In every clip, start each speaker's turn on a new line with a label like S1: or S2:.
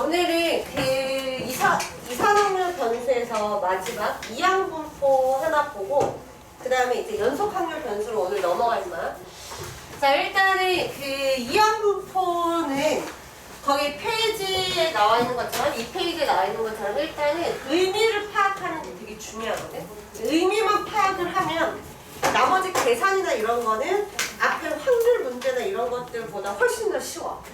S1: 오늘은 그 이산확률 변수에서 마지막 이항분포 하나 보고 그 다음에 이제 연속확률 변수로 오늘 넘어갈 거야. 자, 일단은 그 이항분포는 거기 페이지에 나와 있는 것처럼, 이 페이지에 나와 있는 것처럼 일단은 의미를 파악하는 게 되게 중요하거든. 의미만 파악을 하면 나머지 계산이나 이런 거는 앞에 확률 문제나 이런 것들보다 훨씬 더 쉬워.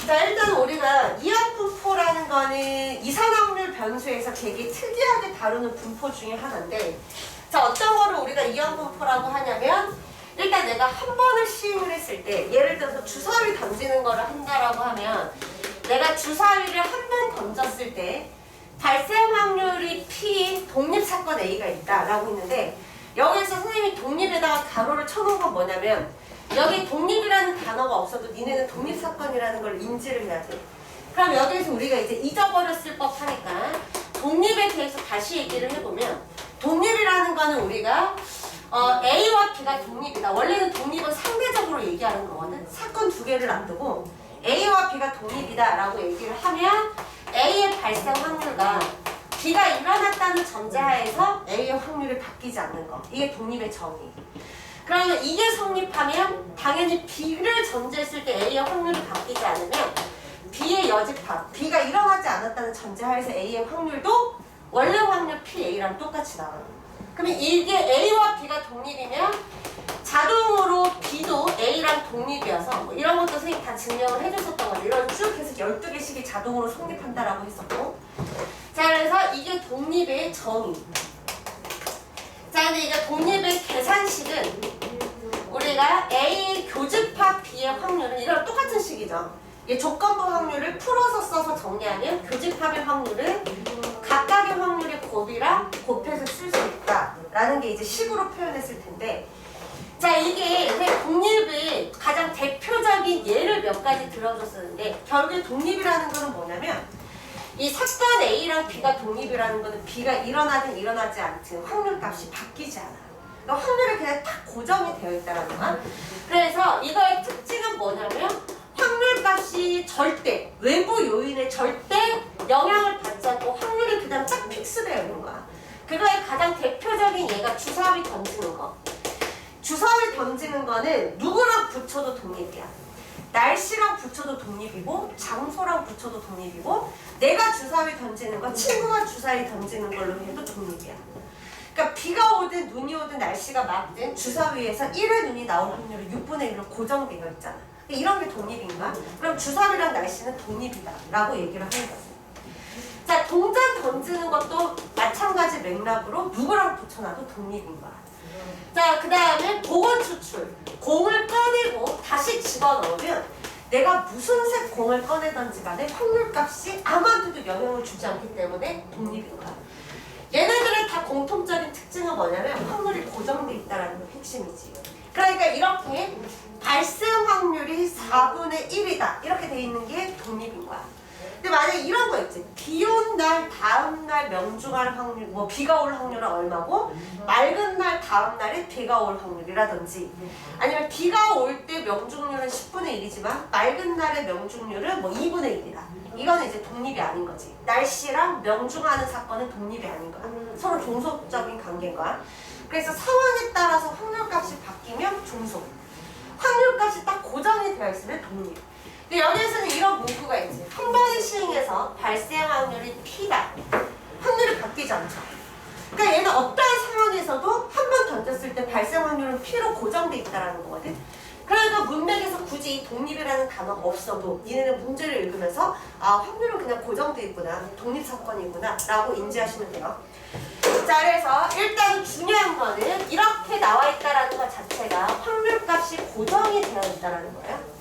S1: 자, 일단 우리가 이항분포라는 거는 이산확률 변수에서 되게 특이하게 다루는 분포 중에 하나인데, 자, 어떤 거를 우리가 이항분포라고 하냐면, 일단 내가 한 번을 시행을 했을 때, 예를 들어서 주사위 던지는 거를 한다라고 하면, 내가 주사위를 한 번 던졌을 때 발생 확률이 P 독립사건 A가 있다라고 했는데, 여기서 선생님이 독립에다가 가로를 쳐놓은 건 뭐냐면, 여기 독립이라는 단어가 없어도 니네는 독립사건이라는 걸 인지를 해야 돼. 그럼 여기에서 우리가 이제 잊어버렸을 법하니까 독립에 대해서 다시 얘기를 해보면, 독립이라는 거는 우리가 A와 B가 독립이다. 원래는 독립은 상대적으로 얘기하는 거거든. 사건 두 개를 안 두고 A와 B가 독립이다 라고 얘기를 하면 A의 발생 확률과 B가 일어났다는 전제하에서 A의 확률이 바뀌지 않는 거. 이게 독립의 정의. 그러면 이게 성립하면 당연히 B를 전제했을 때 A의 확률이 바뀌지 않으면 B의 여집합, B가 일어나지 않았다는 전제하에서 A의 확률도 원래 확률 PA랑 똑같이 나와요. 그러면 이게 A와 B가 독립이면 자동으로 B도 A랑 독립이어서 뭐 이런 것도 선생님 다 증명을 해줬었던 거죠. 이런 쭉 해서 12개씩이 자동으로 성립한다라고 했었고. 자, 그래서 이게 독립의 정의. 자, 근데 이게 독립의 계산식은 우리가 A 교집합 B의 확률은 이런 똑같은 식이죠. 이 조건부 확률을 풀어서 써서 정리하면 교집합의 확률은 각각의 확률의 곱이랑 곱해서 쓸 수 있다라는 게 이제 식으로 표현했을 텐데, 자, 이게 독립의 가장 대표적인 예를 몇 가지 들어줬었는데, 결국에 독립이라는 거는 뭐냐면 이 사건 A랑 B가 독립이라는 거는 B가 일어나든 일어나지 않든 확률값이 바뀌지 않아. 그러니까 확률이 그냥 딱 고정이 되어 있다는 거야. 그래서 이거의 특징은 뭐냐면 확률값이 절대, 외부 요인에 절대 영향을 받지 않고 확률이 그냥 딱 픽스되어 있는 거야. 그거의 가장 대표적인 예가 주사위 던지는 거. 주사위 던지는 거는 누구랑 붙여도 독립이야. 날씨랑 붙여도 독립이고 장소랑 붙여도 독립이고, 내가 주사위 던지는 거 친구가 주사위 던지는 걸로 해도 독립이야. 그러니까 비가 오든 눈이 오든 날씨가 맑든 주사위에서 1의 눈이 나올 확률은 6분의 1로 고정되어 있잖아. 이런 게 독립인가? 그럼 주사위랑 날씨는 독립이다 라고 얘기를 하는 거지. 자, 동전 던지는 것도 마찬가지 맥락으로 누구랑 붙여놔도 독립인 거야. 자, 그 다음에 공원 추출. 공을 꺼내고 다시 집어넣으면 내가 무슨 색 공을 꺼내던지 간에 확률값이 아무한테도 영향을 주지 않기 때문에 독립인 거야. 얘네들의 다 공통적인 특징은 뭐냐면 확률이 고정돼 있다는 게 핵심이지. 그러니까 이렇게 발생 확률이 4분의 1이다 이렇게 돼 있는 게 독립인 거야. 근데 만약에 이런 거 있지. 비 온 날 다음 날 명중할 확률, 뭐 비가 올 확률은 얼마고 맑은 날 다음 날에 비가 올 확률이라든지, 아니면 비가 올 때 명중률은 10분의 1이지만 맑은 날의 명중률은 뭐 2분의 1이다. 이거는 이제 독립이 아닌 거지. 날씨랑 명중하는 사건은 독립이 아닌 거야. 서로 종속적인 관계인 거야. 그래서 상황에 따라서 확률값이 바뀌면 종속, 확률값이 딱 고정이 되어 있으면 독립. 근데 여기에서는 이런 문구가 있지. 한 번의 시행에서 발생 확률이 P다. 확률이 바뀌지 않죠. 그러니까 얘는 어떠한 상황에서도 한 번 던졌을 때 발생 확률은 P로 고정돼 있다는 거거든. 그러니까 문맥에서 굳이 이 독립이라는 단어가 없어도 니네는 문제를 읽으면서 아, 확률은 그냥 고정돼 있구나, 독립사건이구나 라고 인지하시면 돼요. 자, 그래서 일단 중요한 거는 이렇게 나와 있다는 것 자체가 확률값이 고정이 되어 있다는 거예요.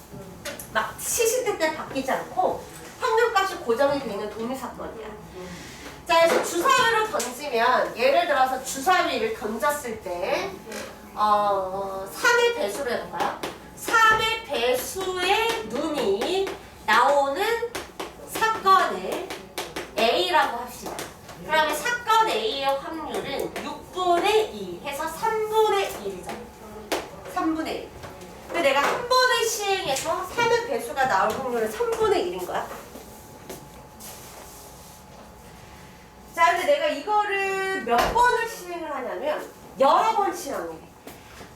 S1: 막 시시때때 바뀌지 않고 확률값이 고정이 되어 있는 독립사건이야. 자, 그래서 주사위를 던지면, 예를 들어서 주사위를 던졌을 때 3의 배수로 해볼까요? 3의 배수의 눈이 나오는 사건을 A라고 합시다. 그러면 사건 A의 확률은 6분의 2 해서 3분의 1이죠. 3분의 1. 근데 내가 한 번의 시행에서 3의 배수가 나올 확률은 3분의 1인 거야. 이거를 몇 번을 시행을 하냐면 여러 번 시행해.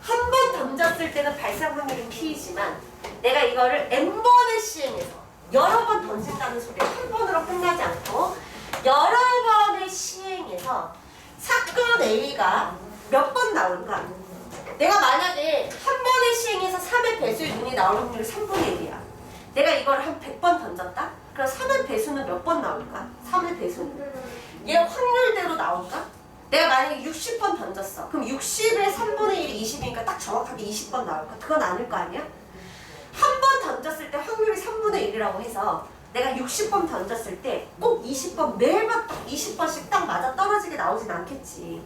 S1: 한 번 던졌을 때는 발생 확률이 P이지만 내가 이거를 N번을 시행해서 여러 번 던진다는 소리야. 한 번으로 끝나지 않고 여러 번을 시행해서 사건 A가 몇 번 나올까? 내가 만약에 한 번을 시행해서 3의 배수의 눈이 나올 확률이 3분의 1이야. 내가 이걸 한 100번 던졌다? 그럼 3의 배수는 몇 번 나올까? 3의 배수는. 얘 확률대로 나올까? 내가 만약에 60번 던졌어. 그럼 60의 3분의 1이 20이니까 딱 정확하게 20번 나올까? 그건 아닐 거 아니야? 한 번 던졌을 때 확률이 3분의 1이라고 해서 내가 60번 던졌을 때 꼭 20번 매번 딱 20번씩 딱 맞아 떨어지게 나오진 않겠지.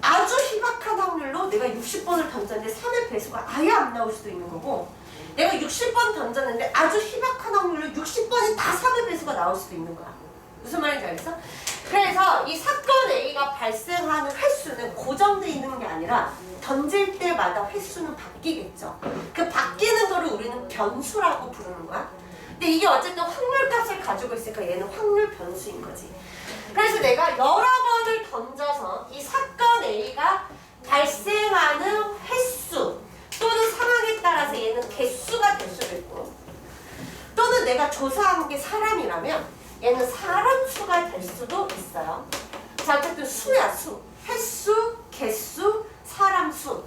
S1: 아주 희박한 확률로 내가 60번을 던졌는데 3의 배수가 아예 안 나올 수도 있는 거고 내가 60번 던졌는데 아주 희박한 확률로 60번이 다 3의 배수가 나올 수도 있는 거야. 무슨 말인지 알겠어? 그래서 이 사건 A가 발생하는 횟수는 고정되어 있는 게 아니라 던질 때마다 횟수는 바뀌겠죠. 그 바뀌는 거를 우리는 변수라고 부르는 거야. 근데 이게 어쨌든 확률값을 가지고 있으니까 얘는 확률 변수인 거지. 그래서 내가 여러 번을 던져서 이 사건 A가 발생하는 횟수 또는 상황에 따라서 얘는 개수가 될 수도 있고 또는 내가 조사한 게 사람이라면 얘는 사람 수가 될 수도 있어요. 자, 어쨌든 수야, 수. 횟수, 개수, 사람 수.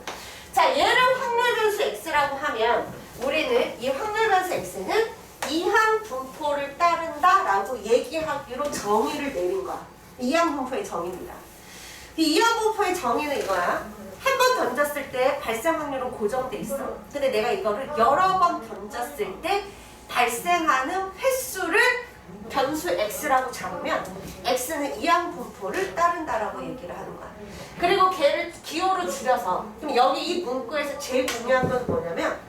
S1: 자, 얘를 확률 변수 x라고 하면 우리는 이 확률 변수 x는 이항 분포를 따른다라고 얘기하기로 정의를 내린 거야. 이항 분포의 정의입니다. 이 이항 분포의 정의는 이거야. 한 번 던졌을 때 발생 확률은 고정돼 있어. 근데 내가 이거를 여러 번 던졌을 때 발생하는 횟수를 변수 x라고 잡으면 x는 이항 분포를 따른다라고 얘기를 하는 거야. 그리고 걔를 기호로 줄여서 그럼 여기 이 문구에서 제일 중요한 건 뭐냐면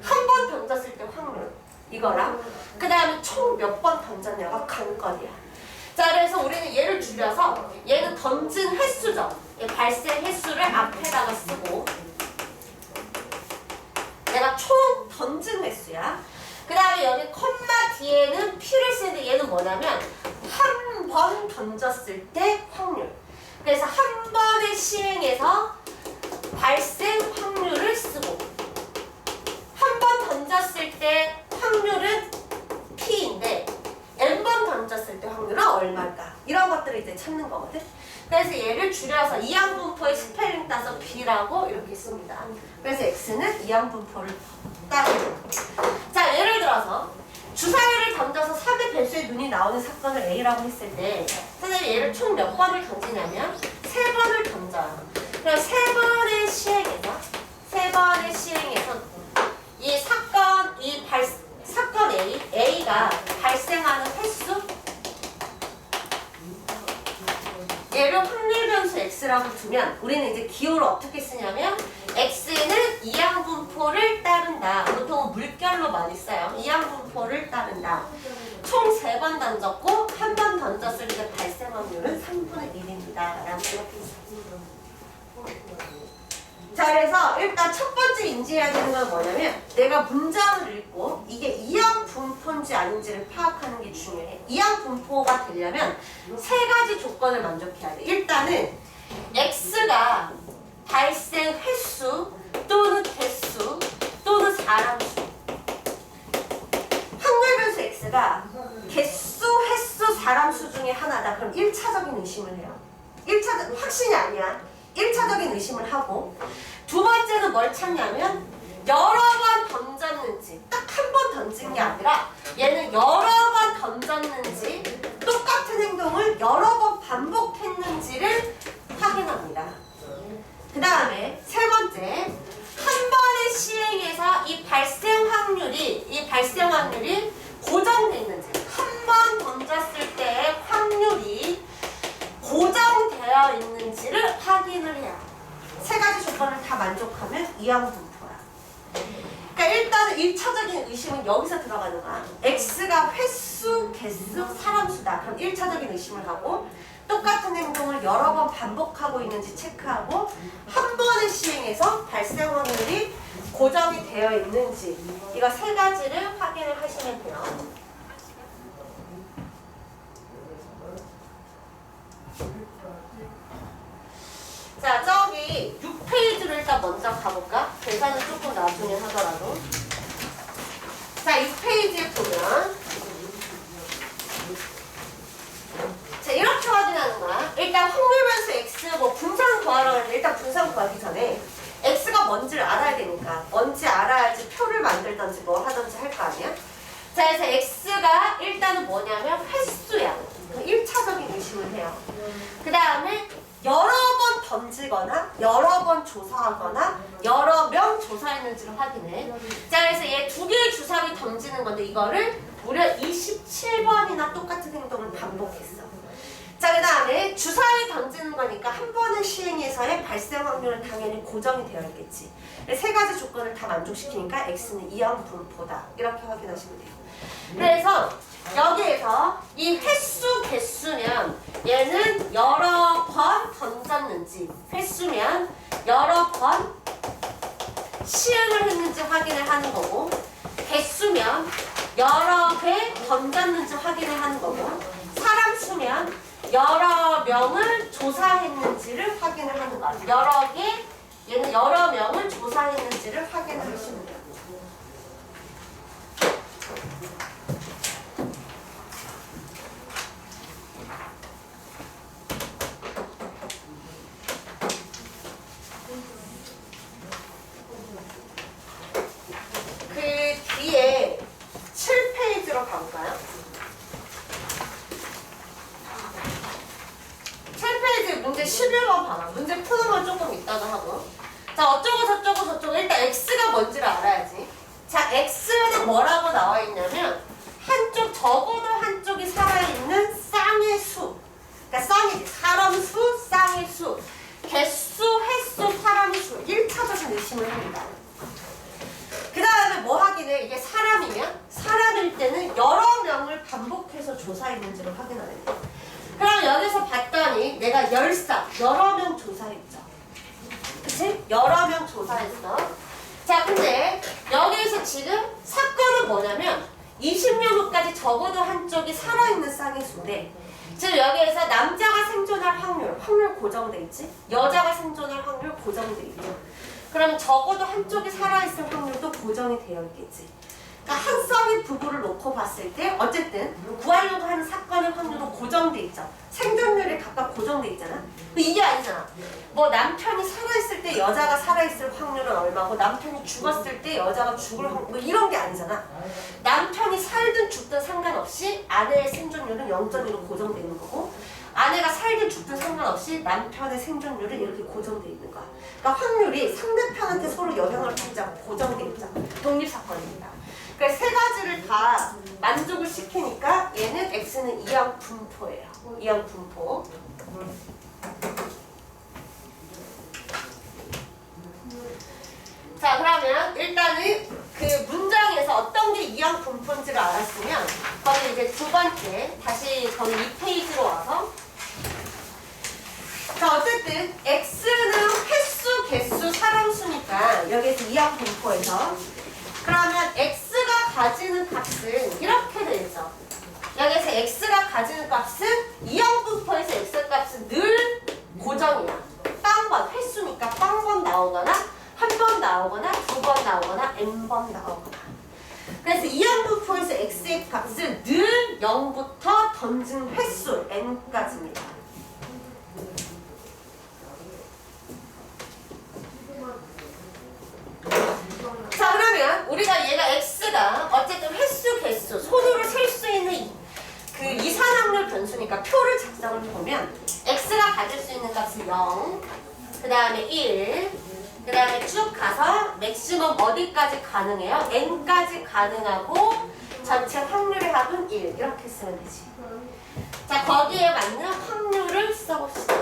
S1: 한 번 던졌을 때 확률 이거랑 그 다음에 총 몇 번 던졌냐가 관건이야. 자, 그래서 우리는 얘를 줄여서 얘는 던진 횟수죠. 발생 횟수를 앞에다가 쓰고 내가 총 던진 횟수야. 그 다음에 여기 콤마 뒤에는 P를 쓰는데 얘는 뭐냐면 한 번 던졌을 때 확률. 그래서 한 번의 시행에서 발생 확률을 쓰고 한 번 던졌을 때 확률은 P인데 N번 던졌을 때 확률은 얼마일까? 이런 것들을 이제 찾는 거거든. 그래서 얘를 줄여서 이항 분포의 스펠링 따서 B라고 이렇게 씁니다. 그래서 X는 이항 분포를 따르는. 자, 예를 들어서 주사위를 던져서 3의 배수의 눈이 나오는 사건을 A라고 했을 때 선생님이 얘를 총 몇 번을 던지냐면 3번을 던져요. 그럼 3번의 시행에서 이 사건 사건 A가 발생하는 횟수 얘를 확률 변수 x라고 두면 우리는 이제 기호를 어떻게 쓰냐면 x는 이항 분포를 따른다. 보통 물결로 많이 써요. 이항 분포를 따른다. 총 3번 던졌고 한 번 던졌을 때 발생 확률은 3분의 1입니다. 라고 이렇게 있습니다. 자, 그래서 일단 첫 번째 인지해야 되는 건 뭐냐면 내가 문장을 읽고 이게 이항 분포인지 아닌지를 파악하는 게 중요해. 이항 분포가 되려면 3가지 조건을 만족해야 돼. 일단은 x가 발생 횟수 또는 개수 또는 사람수. 확률 변수 x가 개수, 횟수, 사람수 중에 하나다. 그럼 1차적인 의심을 해요. 1차적 확신이 아니야. 1차적인 의심을 하고 두 번째는 뭘 찾냐면 여러 번 던졌는지 딱 한 번 던진 게 아니라 얘는 여러 번 던졌는지 똑같은 행동을 여러 번 반복했는지를 확인합니다. 그 다음에 세 번째 한 번의 시행에서 이 발생 확률이 고정되어 있는지 한 번 던졌을 때의 확률이 고정되어 있는지를 확인을 해요. 3가지 조건을 다 만족하면 이항 분포야. 그러니까 일단은 1차적인 의심은 여기서 들어가는 거야. x가 횟수, 개수, 사람수다. 그럼 1차적인 의심을 하고 똑같은 행동을 여러 번 반복하고 있는지 체크하고 한 번의 시행에서 발생 확률이 고정이 되어 있는지 이거 3가지를 확인을 하시면 돼요. 계산은 조금 나중에 하더라도. 자, 6페이지에 보면 자, 이렇게 확인하는 거야. 일단 확률 변수 x 뭐 분산 구하라고 하는데 일단 분산 구하기 전에 x가 뭔지를 알아야 되니까 뭔지 알아야지 표를 만들던지 뭐 하던지 할 거 아니야? 자, 그래서 x가 일단은 뭐냐면 횟수야. 1차적인 의심을 해요. 그 다음에 여러 번 던지거나 여러 번 조사하거나 여러 명 조사했는지를 확인해. 자, 그래서 얘 두 개의 주사위 던지는 건데 이거를 무려 27번이나 똑같은 행동을 반복했어. 자, 그 다음에 주사위 던지는 거니까 한 번의 시행에서의 발생 확률은 당연히 고정이 되어 있겠지. 세 가지 조건을 다 만족시키니까 x는 이항 분포다. 이렇게 확인하시면 돼요. 그래서 여기에서 이 횟수 개수면 얘는 여러 번 던졌는지, 횟수면 여러 번 시행을 했는지 확인을 하는 거고, 개수면 여러 개 던졌는지 확인을 하는 거고, 사람 수면 여러 명을 조사했는지를 확인을 하는 거야. 여러 개, 얘는 여러 명을 조사했는지를 확인을 하시면 돼요. 그 뒤에 7페이지로 가볼까요? 7페이지 문제 11번 봐봐. 문제 푸는 건 조금 이따가 하고. 자, 어쩌고 저쩌고 저쩌고 일단 x가 뭔지를 알아야지. 자, x는 뭐라고 나와 있냐면 한쪽, 적어도 한쪽이 살아있는 쌍의 수. 그러니까 쌍이지. 사람 수, 쌍의 수. 개수, 횟수, 사람 수. 1차적인 의심을 합니다. 그 다음에 뭐 확인해? 이게 사람이면? 사람일 때는 여러 명을 반복해서 조사했는지를 확인하는 거야. 그럼 여기서 봤더니 내가 여러 명 조사했죠. 그치? 여러 명 조사했어. 자, 근데 여기에서 지금 사건은 뭐냐면 20년 후까지 적어도 한쪽이 살아있는 쌍의 수인데 지금 여기에서 남자가 생존할 확률 고정돼 있지? 여자가 생존할 확률 고정돼 있죠. 그럼 적어도 한쪽이 살아있을 확률도 고정이 되어 있겠지. 그러니까 한 쌍의 부부를 놓고 봤을 때 어쨌든 구하려고 하는 사건의 확률도 고정돼 있죠. 생존율이 각각 고정돼 있잖아. 이게 아니잖아. 뭐 남편이 살아있을 때 여자가 살아있을 확률은 얼마고 남편이 죽었을 때 여자가 죽을 확률 뭐 이런 게 아니잖아. 남편이 살든 죽든 상관없이 아내의 생존율은 0.1로 고정돼 있는 거고 아내가 살든 죽든 상관없이 남편의 생존율은 이렇게 고정돼 있는 거야. 그러니까 확률이 상대편한테 서로 영향을 받지 않고 고정돼 있죠. 독립사건입니다. 그래서 세 가지를 다 만족을 시키니까 얘는 x는 이항 분포예요. 이항 분포. 자, 그러면 일단은 그 문장에서 어떤 게 이항 분포인지를 알았으면 거기 이제 두 번째 다시 거기 2페이지로 와서 자, 어쨌든 x는 횟수, 개수, 사람수니까 여기에서 이항 분포에서 그러면 x가 가지는 값은 이렇게 되죠. 여기서 x가 가지는 값은 이항 분포에서 x 값은 늘 고정이야. 빵번, 횟수니까 빵번 나오거나 한 번 나오거나 두 번 나오거나 n번 나오거나. 그래서 이항 분포에서 x의 값은 늘 0부터 던진 횟수 n까지입니다. 자, 그러면 우리가 얘가 x가 어쨌든 횟수, 개수, 손으로 셀 수 있는 그 이산확률 변수니까 표를 작성을 보면 x가 가질 수 있는 값은 0, 그 다음에 1, 그 다음에 쭉 가서 맥시멈 어디까지 가능해요? n까지 가능하고 전체 확률의 합은 1 이렇게 쓰면 되지. 자, 거기에 맞는 확률을 써봅시다.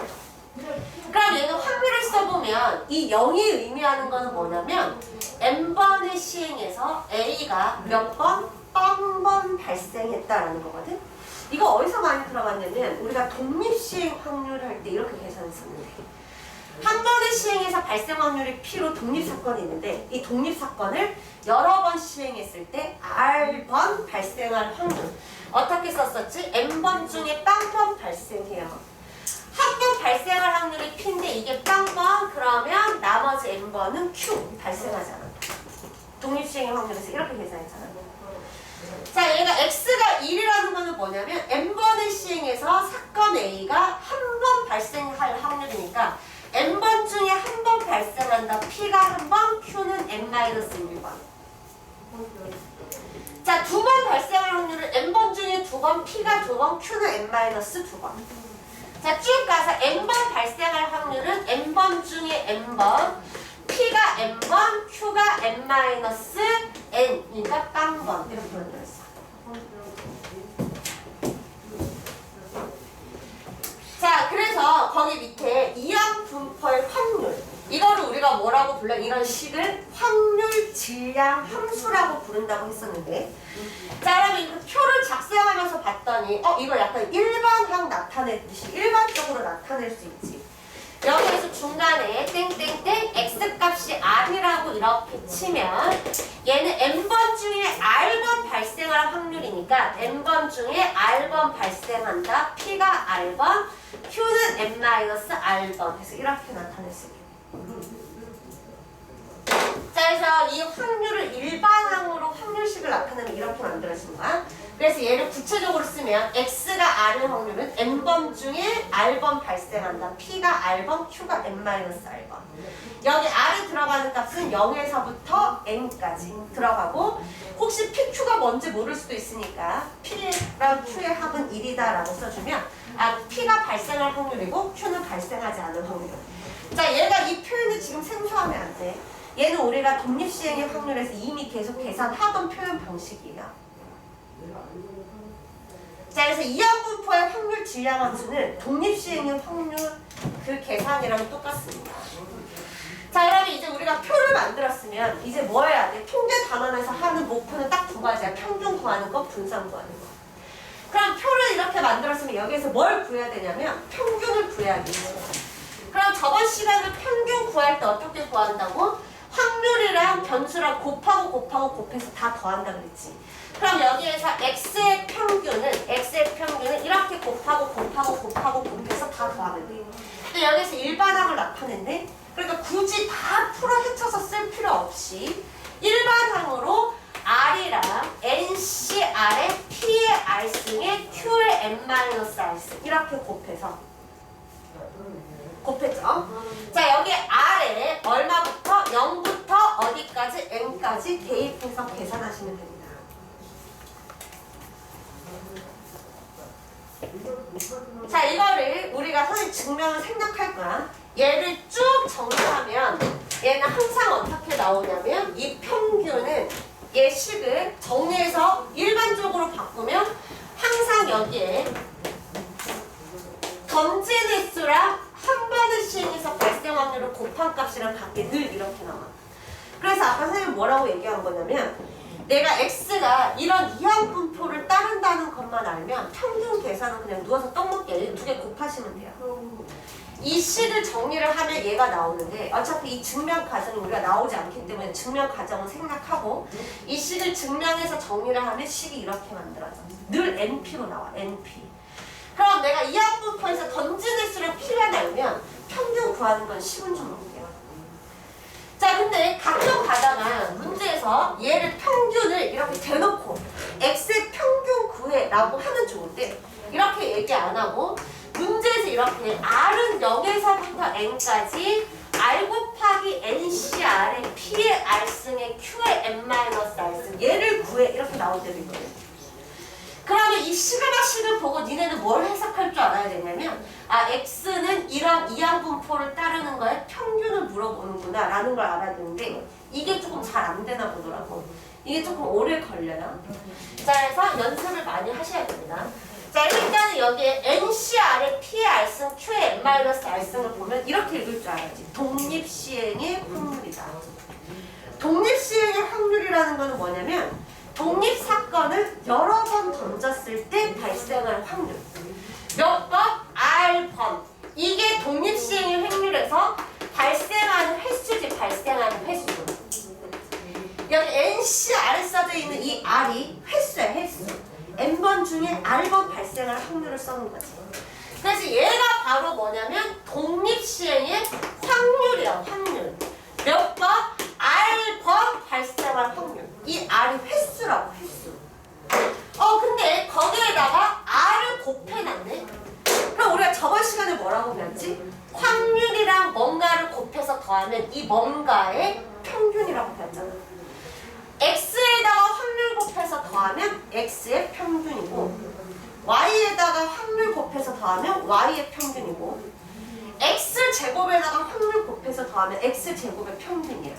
S1: 그럼 얘는 확률을 써보면 이 0이 의미하는 거는 뭐냐면 n번의 시행에서 a가 몇 번? 빵번 발생했다라는 거거든. 이거 어디서 많이 들어봤냐면 우리가 독립시행 확률 할 때 이렇게 계산했었는데 한 번의 시행에서 발생 확률이 P로 독립사건이 있는데 이 독립사건을 여러 번 시행했을 때 R번 발생할 확률 어떻게 썼었지? N번 중에 빵번 발생해요. 한 한 번 발생할 확률이 P인데 이게 빵번 그러면 나머지 N번은 Q 발생하지 않았다. 독립시행의 확률에서 이렇게 계산했잖아. 자, 얘가 X가 1이라는 거는 뭐냐면 N번의 시행에서 사건 A가 한 번 발생할 확률이니까 N번 중에 한 번 발생한다. P가 한 번, Q는 N-1번. 자, 두 번 발생할 확률은 N번 중에 두 번, P가 두 번, Q는 N-2번. 자, 쭉 가서 N번 발생할 확률은 N번 중에 N번, P가 N번, Q가 N-N, 그러니까 빵번. 이렇게 만들었어. 자, 그래서 거기 밑에 이항 분포의 확률. 이거를 우리가 뭐라고 불러? 이런 식을 확률 질량 함수라고 부른다고 했었는데. 자, 그러면 이 표를 작성하면서 봤더니 이거 약간 일반항 나타내듯이 일반적으로 나타낼 수 있지. 여기에서 중간에 땡땡땡 x값이 r이라고 이렇게 치면 얘는 n번 중에 r번 발생할 확률이니까 n번 중에 r번 발생한다. p가 r번, q는 n-r번. 그래서 이렇게 나타낼 수 있겠네. 자, 그래서 이 확률을 일반항으로 확률식을 나타내면 이렇게 만들어진 거야. 그래서 얘를 구체적으로 쓰면 x가 r의 확률은 n번 중에 r번 발생한다. p가 r번, q가 n-r번. 여기 r이 들어가는 값은 0에서부터 n까지 들어가고 혹시 pq가 뭔지 모를 수도 있으니까 p랑 q의 합은 1이다 라고 써주면 p가 발생할 확률이고 q는 발생하지 않을 확률. 자, 얘가 이 표현을 지금 생소하면 안 돼. 얘는 우리가 독립시행의 확률에서 이미 계속 계산하던 표현 방식이야. 자, 그래서 이항분포의 확률 질량 함수는 독립시행의 확률 그 계산이랑 똑같습니다. 자, 그러면 이제 우리가 표를 만들었으면 이제 뭐 해야 돼? 통계 단원에서 하는 목표는 딱 두 가지야. 평균 구하는 거, 분산 구하는 거. 그럼 표를 이렇게 만들었으면 여기에서 뭘 구해야 되냐면 평균을 구해야겠지. 그럼 저번 시간에 평균 구할 때 어떻게 구한다고? 확률이랑 변수랑 곱해서 다 더한다 그랬지. 그럼 여기에서 x의 평균은 이렇게 곱해서 다 더하면 돼. 근데 여기서 일반항을 나타냈네. 그러니까 굳이 다 풀어 헤쳐서 쓸 필요 없이 일반항으로 r이랑 ncr의 p의 r승에 q의 n-r승 이렇게 곱했죠. 자, 여기 r에 얼마부터 0부터 어디까지 n까지 대입해서 계산하시면 됩니다. 자, 이거를 우리가 선생님 증명을 생략할 거야. 얘를 쭉 정리하면 얘는 항상 어떻게 나오냐면 이 평균은 얘 식을 정리해서 일반적으로 바꾸면 항상 여기에 던진 횟수랑 한 번의 시행에서 발생 확률을 곱한 값이랑 같게 늘 이렇게 나와. 그래서 아까 선생님 뭐라고 얘기한 거냐면 내가 x가 이런 이항분포를 따른다는 것만 알면 평균 계산은 그냥 누워서 떡 먹게 두 개 곱하시면 돼요. 이 식을 정리를 하면 얘가 나오는데 어차피 이 증명 과정이 우리가 나오지 않기 때문에 증명 과정은 생략하고 이 식을 증명해서 정리를 하면 식이 이렇게 만들어져. 늘 NP로 나와. NP. 그럼 내가 이항분포에서 던진 횟수를 P가 나오면 평균 구하는 건 쉬운 줄 모르게요. 자, 근데 가끔 가다가 문제에서 얘를 평균을 이렇게 대놓고 X의 평균 구해라고 하면 좋은데 이렇게 얘기 안 하고 문제에서 이렇게 R은 0에서부터 N까지 R 곱하기 NCR의 P의 R승의 Q의 N-R승 얘를 구해 이렇게 나올 때도 있거든요. 그러면 이 시그마식을 보고 니네는 뭘 해석할 줄 알아야 되냐면 X는 이런 이항분포를 따르는 거에 평균을 물어보는구나 라는 걸 알아야 되는데 이게 조금 잘 안 되나 보더라고. 이게 조금 오래 걸려요. 자, 그래서 연습을 많이 하셔야 됩니다. 자, 일단은 여기에 NCR의 P의 R승, Q의 N-R승을 보면 이렇게 읽을 줄 알아야지. 독립시행의 확률이다. 독립시행의 확률이라는 거는 뭐냐면 독립사건을 여러 번 던졌을 때 발생할 확률. 몇 번? R번. 이게 독립시행의 확률에서 발생하는 횟수지, 발생하는 횟수. 여기 NCR 써져 있는 이 R이 횟수야, 횟수. N번 중에 R번 발생할 확률을 써는 거지. 그래서 얘가 바로 뭐냐면 독립시행의 확률이야, 확률. 몇 번? R번 발생할 확률. 이 R이 횟수라고, 횟수. 근데 거기에다가 R을 곱해놨네. 그럼 우리가 저번 시간에 뭐라고 배웠지? 확률이랑 뭔가를 곱해서 더하면 이 뭔가의 평균이라고 배웠잖아. X에다가 확률 곱해서 더하면 X의 평균이고, Y에다가 확률 곱해서 더하면 Y의 평균이고, X제곱에다가 확률 곱해서 더하면 X제곱의 평균이야.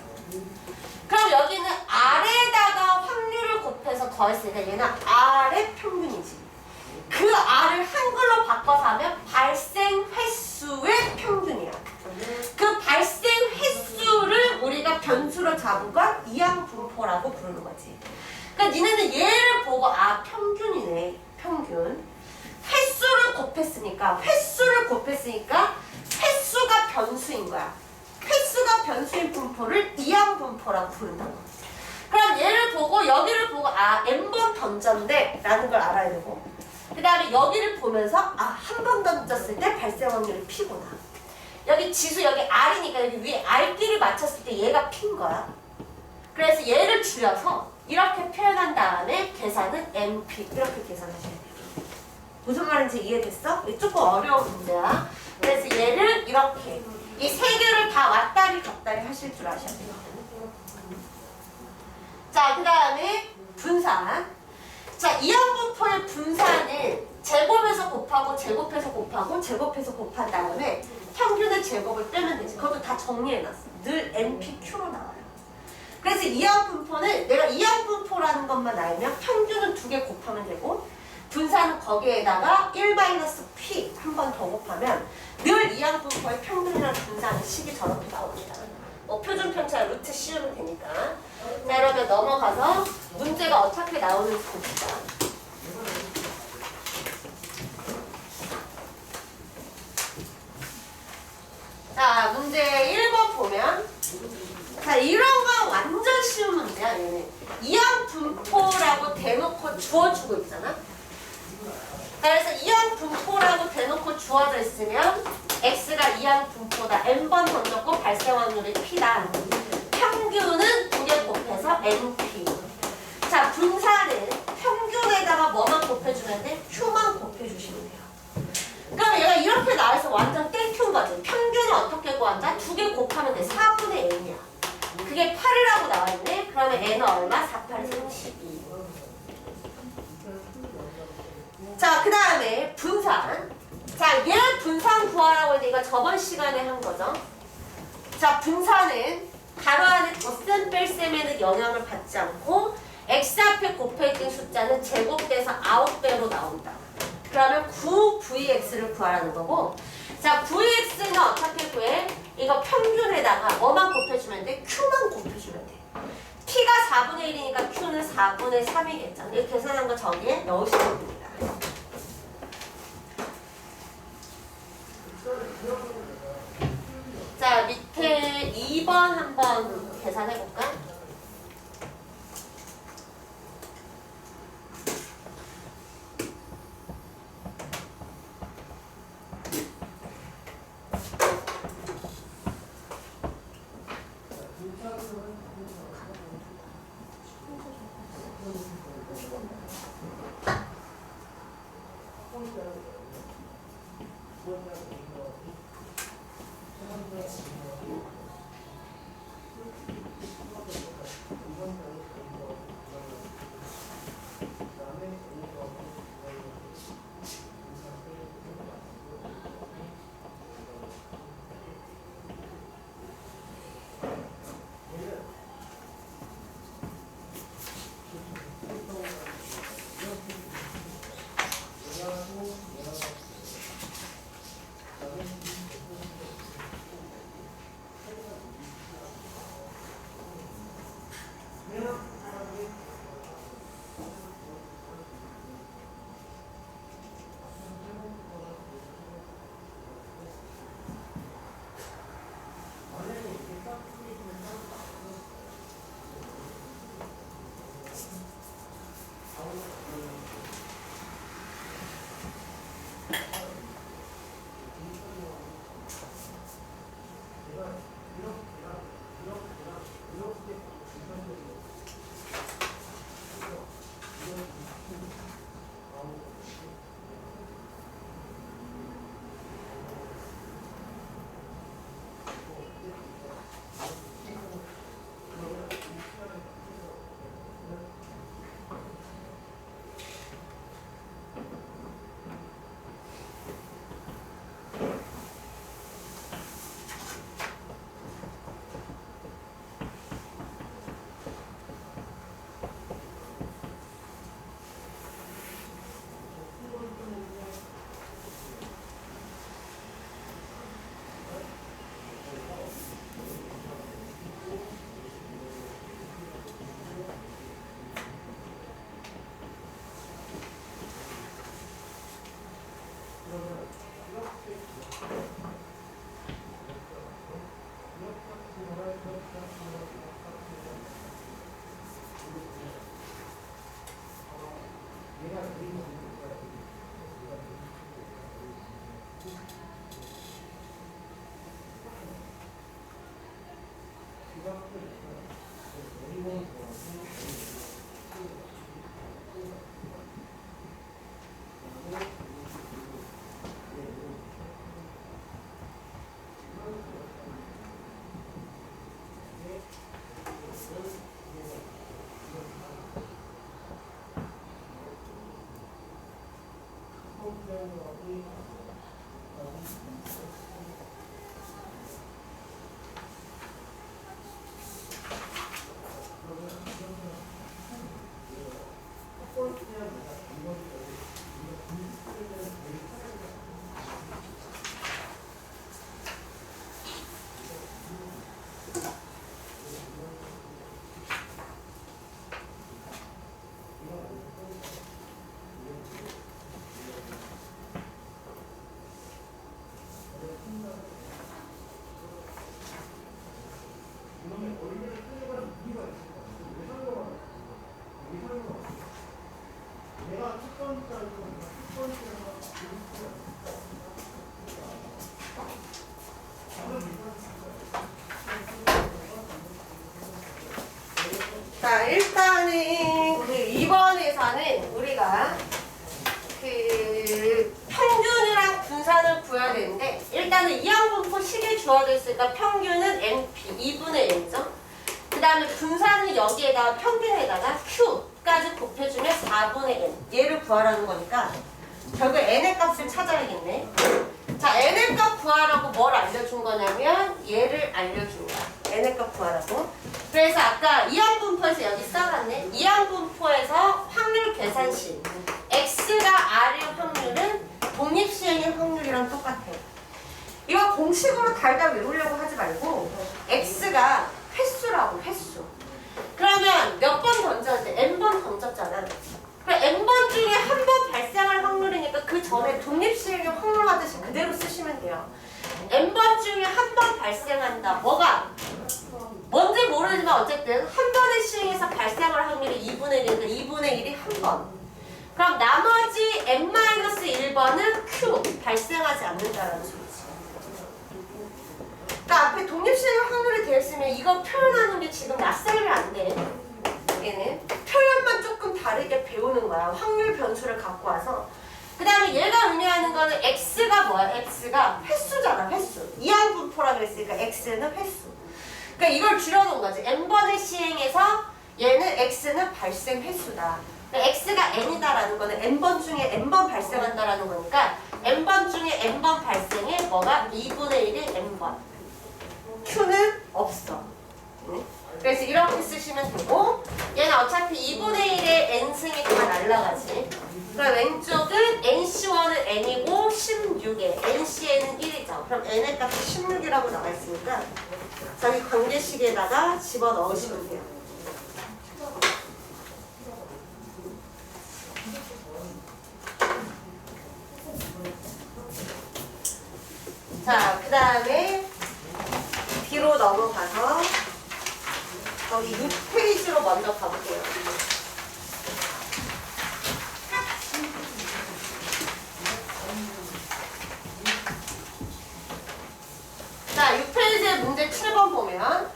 S1: 그럼 여기는 R에다가 확률을 곱해서 더했으니까 얘는 R의 평균이지. 그 R을 한글로 바꿔서 하면 발생 횟수의 평균이야. 그 발생 횟수를 우리가 변수로 잡은 걸 이항분포라고 부르는 거지. 그러니까 니네는 얘를 보고 평균이네. 평균. 횟수가 횟수가 변수인 거야. 횟수가 변수인 분포를 이항분포라고 부른다고. 그럼 얘를 보고 여기를 보고 n번 던졌는데 라는 걸 알아야 되고, 그 다음에 여기를 보면서 한 번 던졌을 때 발생 확률이 P구나. 여기 지수 여기 R이니까 여기 위에 R끼리 맞췄을 때 얘가 P인 거야. 그래서 얘를 줄여서 이렇게 표현한 다음에 계산은 NP 이렇게 계산하셔야 돼요. 무슨 말인지 이해됐어? 조금 어려운 문제야. 그래서 얘를 이렇게 이 세 개를 다 왔다리 갔다리 하실 줄 아셔야 돼요. 자, 그 다음에 분산. 자, 이항분포의 분산은 제곱해서 곱하고 제곱해서 곱하고 제곱해서 곱한 다음에 평균의 제곱을 빼면 되지. 그것도 다 정리해놨어. 늘 NPQ로 나와요. 그래서 이항분포는 내가 이항분포라는 것만 알면 평균은 2개 곱하면 되고, 분산은 거기에다가 1-P 한 번 더 곱하면 늘 이항분포의 평균이랑 분산의 식이 저렇게 나옵니다. 표준편차 루트 씌우면 되니까. 자, 그러면 넘어가서 문제가 어떻게 나오는지 봅시다. 자, 문제 1번 보면, 자, 이런 건 완전 쉬운 문제야. 얘는 이항분포라고 대놓고 주어주고 있잖아. 그래서 이항분포라고 대놓고 주어져 있으면 X가 이항분포다. N번 던졌고 발생 확률이 P다. 평균은 2개 곱해서 NP. 자, 분산은 평균에다가 뭐만 곱해주면 돼? Q만 곱해주시면 돼요. 그럼 얘가 이렇게 나와서 완전 땡큐인 거지. 평균은 어떻게 구한다? 2개 곱하면 돼. 4분의 N이야. 그게 8이라고 나와있네. 그러면 N은 얼마? 4, 8, 32. 자, 그 다음에 분산. 자, 얘 분산 구하라고 했는데 이거 저번 시간에 한 거죠. 자, 분산은 가로 안에 덧셈 뺄셈에는 영향을 받지 않고 X 앞에 곱해진 숫자는 제곱돼서 9배로 나온다. 그러면 9VX를 구하라는 거고, 자, VX는 어떻게 구해? 이거 평균에다가 뭐만 곱해주면 돼? Q만 곱해주면 돼. T가 4분의 1이니까 Q는 4분의 3이겠죠. 이렇게 계산한 거 저기에 넣으시면 됩니다. 자, 밑에 2번 한번 계산해볼까? 자, 일단은 그 2번에서는 우리가 그 평균이랑 분산을 구해야 되는데, 일단은 이항분포 식이 주어져 있으니까 평균은 NP 2분의 N이죠. 그 다음에 분산은 여기에다가 평균에다가 Q까지 곱해주면 4분의 N. 얘를 구하라는 거니까 결국 N의 값을 찾아야겠네. 자, N의 값 구하라고 뭘 알려준 거냐면 얘를 알려준 거야. N의 값 구하라고. 그래서 아까 이항분포에서 여기 써놨네. 이항분포에서 확률 계산식 X가 R의 확률은 독립시행의 확률이랑 똑같아요. 이거 공식으로 달달 외우려고 하지 말고 X가 횟수라고, 횟수. 그러면 몇 번 던졌는데 N번 던졌잖아. 그럼 N번 중에 한 번 발생할 확률이니까 그 전에 독립시행의 확률 하듯이 그대로 쓰시면 돼요. N번 중에 한 번 발생한다. 뭐가? 뭔지 모르지만 어쨌든 한 번의 시행에서 발생할 확률이 2분의 1이니까 2분의 1이 한 번. 그럼 나머지 N-1번은 Q, 발생하지 않는다라는 소리지. 그러니까 앞에 독립시행 확률이 되었으면 이거 표현하는 게 지금 낯설면 안 돼. 얘는 표현만 조금 다르게 배우는 거야. 확률 변수를 갖고 와서. 그 다음에 얘가 의미하는 거는 X가 뭐야? X가 횟수잖아, 횟수. 이항분포라 그랬으니까 X는 횟수. 그러니까 이걸 줄여놓은 거지. N번의 시행에서 얘는 X는 발생 횟수다. X가 N이다라는 거는 N번 중에 N번 발생한다라는 거니까 N번 중에 N번 발생에 뭐가 2분의 1이 N번. Q는 없어. 그래서 이렇게 쓰시면 되고, 얘는 어차피 2분의 1의 N승이 다 날라가지. 그럼 왼쪽은 NC1은 N이고 16에 NCN은 1이죠. 그럼 N의 값이 16이라고 나와 있으니까 저기 관계식에다가 집어넣으시면 돼요. 자, 그 다음에 뒤로 넘어가서 저기 6페이지로 먼저 가볼게요. 자, 6페이지의 문제 7번 보면,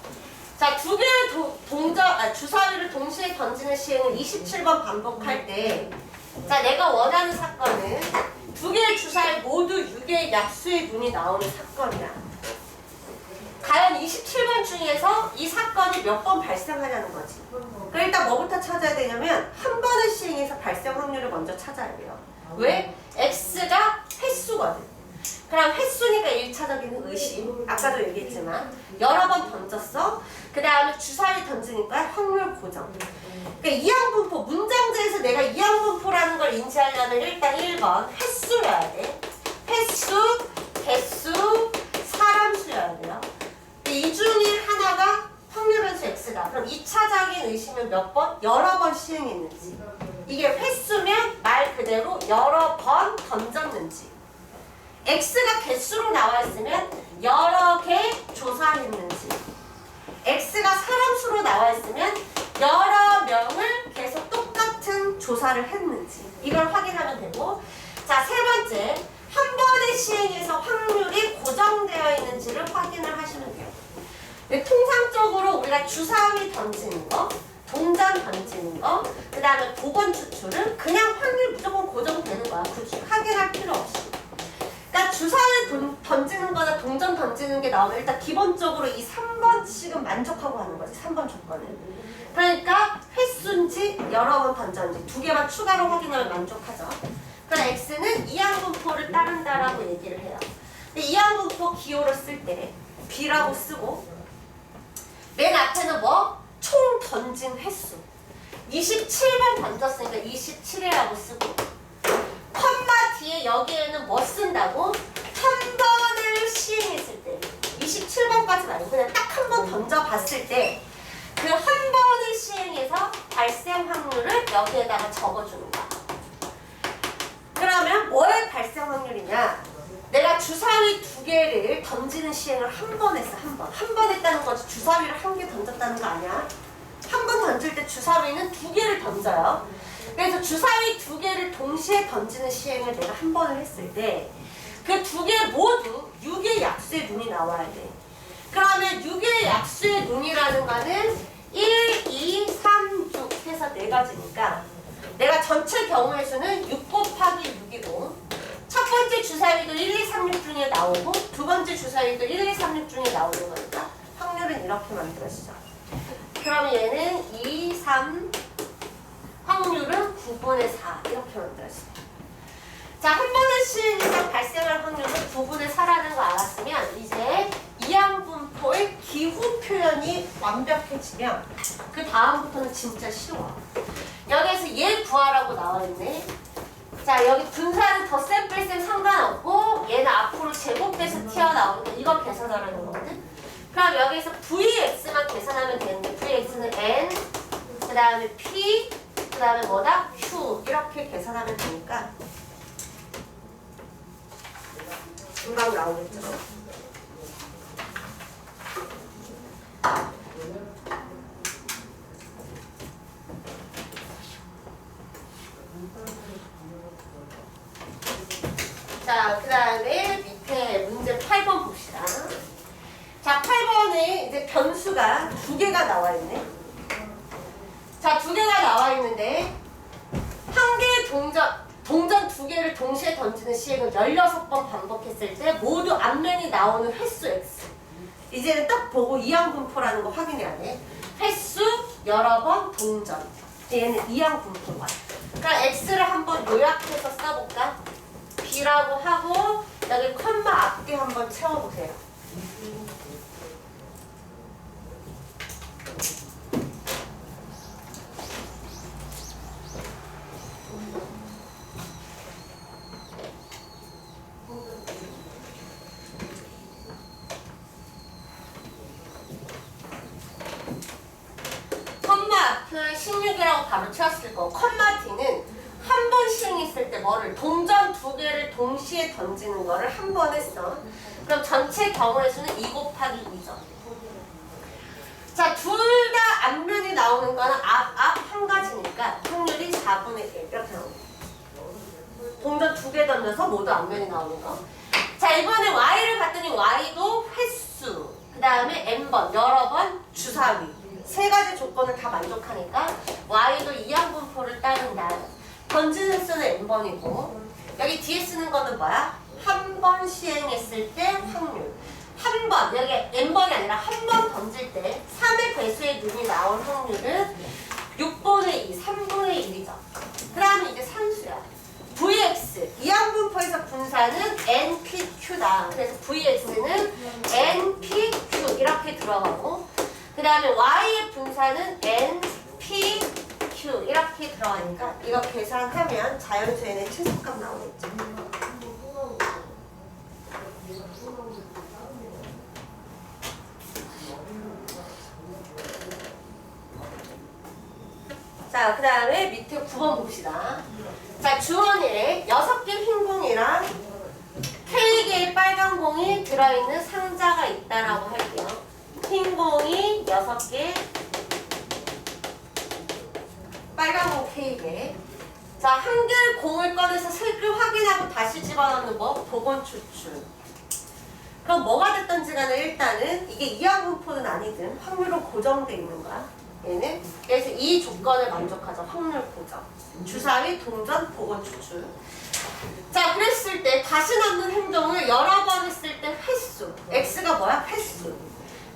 S1: 자, 두 개의 주사위를 동시에 던지는 시행을 27번 반복할 때, 자, 내가 원하는 사건은 두 개의 주사위 모두 6의 약수의 문이 나오는 사건이야. 과연 27번 중에서 이 사건이 몇 번 발생하냐는 거지. 그럼 일단 뭐부터 찾아야 되냐면 한 번의 시행에서 발생 확률을 먼저 찾아야 돼요. 왜? X가 횟수거든. 그럼 횟수니까 1차적인 의심. 아까도 얘기했지만 여러 번 던졌어. 그 다음에 주사위 던지니까 확률 고정. 그러니까 이항분포, 문장제에서 내가 이항분포라는 걸 인지하려면 일단 1번 횟수여야 돼. 횟수, 개수, 사람수여야 돼요. 이 중에 하나가 확률 변수 X다. 그럼 2차적인 의심은 몇 번? 여러 번 시행했는지. 이게 횟수면 말 그대로 여러 번 던졌는지. X가 개수로 나와 있으면 여러 개 조사했는지. X가 사람수로 나와 있으면 여러 명을 계속 똑같은 조사를 했는지 이걸 확인하면 되고, 자, 세 번째, 한 번의 시행에서 확률이 고정되어 있는지를 확인을 하시면 돼요. 근데 통상적으로 우리가 주사위 던지는 거, 동전 던지는 거, 그 다음에 복원 추출은 그냥 확률 무조건 고정되는 거야. 굳이 확인할 필요 없이. 그러니까 주사위 던지는 거나 동전 던지는 게 나오면 일단 기본적으로 이 3번씩은 만족하고 하는 거지. 3번 조건은. 그러니까 횟수인지 여러 번 던졌는지 두 개만 추가로 확인하면 만족하죠. 그럼 X는 이항분포를 따른다라고 얘기를 해요. 근데 이항분포 기호를 쓸 때 B라고 쓰고, 맨 앞에는 뭐? 총 던진 횟수. 27번 던졌으니까 27이라고 쓰고, 컴마 뒤에 여기에는 뭐 쓴다고? 한 번을 시행했을 때 27번까지 말고 그냥 딱 한 번 던져봤을 때 그 한 번을 시행해서 발생 확률을 여기에다가 적어주는 거야. 그러면 뭐의 발생 확률이냐? 내가 주사위 두 개를 던지는 시행을 한 번 했어. 한 번 했다는 거지. 주사위를 한 개 던졌다는 거 아니야. 한 번 던질 때 주사위는 두 개를 던져요. 그래서 주사위 두 개를 동시에 던지는 시행을 내가 한 번을 했을 때 그 두 개 모두 6의 약수의 눈이 나와야 돼. 그러면 6의 약수의 눈이라는 거는 1, 2, 3, 6 해서 네 가지니까 내가 전체 경우의 수는 6 곱하기 6이고, 첫 번째 주사위도 1, 2, 3, 6 중에 나오고 두 번째 주사위도 1, 2, 3, 6 중에 나오는 거니까 확률은 이렇게 만들어지죠. 그럼 얘는 2, 3, 확률은 9분의 4 이렇게 만들어지죠. 자, 한 번의 시행에서 발생할 확률은 9분의 4라는 거 알았으면 이제 이항분포의 기후 표현이 완벽해지면 그 다음부터는 진짜 쉬워. 여기에서 얘 구하라고 나와있네. 자, 여기 분산은 덧셈 뺄셈 상관없고 얘는 앞으로 제곱돼서 튀어나오니까 이거 계산하라는 거거든. 그럼 여기서 Vx만 계산하면 되는데 Vx는 N, 그 다음에 P, 그 다음에 뭐다? Q 이렇게 계산하면 되니까 금방 나오겠죠. 자, 그 다음에 밑에 문제 8번 봅시다. 자, 8번에 이제 변수가 두 개가 나와 있네. 자, 두 개가 나와 있는데 한 개의 동전 두 개를 동시에 던지는 시행을 16번 반복했을 때 모두 앞면이 나오는 횟수 X. 이제는 딱 보고 이항분포라는 거 확인해야 돼. 횟수 여러 번 동전. 얘는 이항분포가. 그러니까 X를 한번 요약해서 써볼까? B라고 하고 여기 컴마 앞뒤 한번 채워보세요. 컴마 앞을 16이라고 바로 채웠을 거고, 컴마 뒤는 한 번 시행했을 때 뭐를 동전 두 개를 동시에 던지는 거를 한 번 했어. 그럼 전체 경우의 수는 2 곱하기 2죠. 자, 둘 다 앞면이 나오는 거는 앞 한 가지니까 확률이 4분의 1 이렇게 나옵니다. 동전 두 개 던져서 모두 앞면이 나오는 거. 자, 이번에 y를 봤더니 y도 횟수, 그 다음에 n번, 여러 번, 주사위 세 가지 조건을 다 만족하니까 y도 이항분포를 따른다. 던지는 수는 n번이고, 여기 뒤에 쓰는 거는 뭐야? 한 번 시행했을 때 확률. 한 번, 여기 n번이 아니라 한 번 던질 때 3의 배수의 눈이 나온 확률은 6분의 2, 3분의 1이죠. 그 다음에 이제 산수야. Vx, 이항분포에서 분산은 NPQ다. 그래서 Vx는 NPQ 이렇게 들어가고, 그 다음에 Y의 분산은 NPQ 이렇게 들어가니까 이거 계산하면 자연수에는 최소값 나오겠죠. 자, 그 다음에 밑에 9번 봅시다. 자, 주머니에 6개 흰 공이랑 K개의 빨간 공이 들어있는 상자가 있다라고 할게요. 흰 공이 6개, 빨간 공 K개. 자, 한 개의 공을 꺼내서 색을 확인하고 다시 집어넣는 거 복원 추출. 그럼 뭐가 됐던지 간에 일단은 이게 이항분포는 아니든 확률은 고정돼 있는 거야. 얘는. 그래서 이 조건을 만족하죠. 확률 고정. 주사위 동전 복원 추출. 자, 그랬을 때 다시 넣는 행동을 여러 번 했을 때 횟수. x가 뭐야? 횟수.